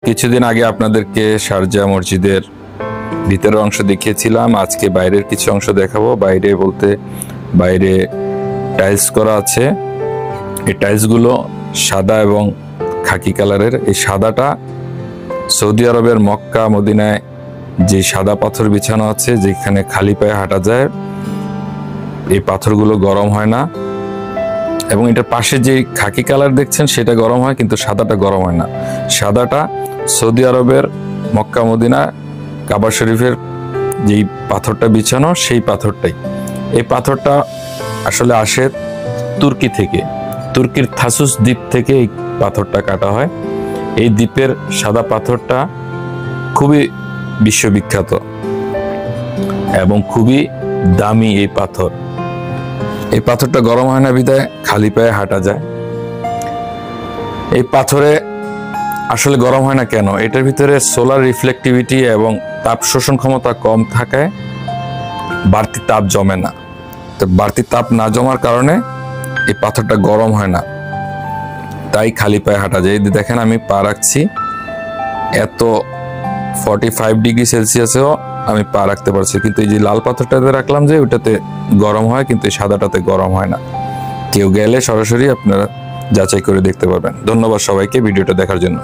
কিছুদিন আগে আপনাদেরকে শারজা মসজিদের ভিতরের অংশ দেখিয়েছিলাম। আজকে বাইরের কিছু অংশ দেখাবো। বাইরে বলতে বাইরে টাইলস করা আছে। এই টাইলসগুলো সাদা এবং খাকি কালারের। এই সাদাটা সৌদি আরবের মক্কা মদিনায় যে সাদা পাথর বিছানো আছে, যেখানে খালি পায়ে হাঁটা যায়, এই পাথরগুলো গরম হয় না। এবং এটার পাশে যে খাকি কালার দেখছেন সেটা গরম হয়, কিন্তু সাদাটা গরম হয় না। সাদাটা সৌদি আরবের মক্কা মদিনা কাবা শরীফের যেই পাথরটা বিছানো, সেই পাথরটাই। এই পাথরটা আসলে আসে তুর্কি থেকে। তুর্কির থাসুস দ্বীপ থেকে এই পাথরটা কাটা হয়। এই দ্বীপের সাদা পাথরটা খুবই বিশ্ববিখ্যাত এবং খুবই দামি এই পাথর। এই পাথরটা গরম হয় না বিধায় খালি পায়ে হাঁটা যায়। এই পাথরে আসলে গরম হয় না কেন? এটার ভিতরে সোলার রিফ্লেক্টিভিটি এবং তাপ শোষণ ক্ষমতা কম থাকায় বাড়তি তাপ জমে না। তো বাড়তি তাপ না জমার কারণে এই পাথরটা গরম হয় না, তাই খালি পায়ে হাঁটা যায়। এই দেখেন আমি পা রাখছি, এত 45 ডিগ্রি সেলসিয়াসেও আমি পা রাখতে পারছি। কিন্তু এই যে লাল পাথরটাতে রাখলাম যে ওটাতে গরম হয়, কিন্তু এই সাদাটাতে গরম হয় না। কেউ গেলে সরাসরি আপনারা যাচাই করে দেখতে পারবেন। ধন্যবাদ সবাইকে ভিডিওটা দেখার জন্য।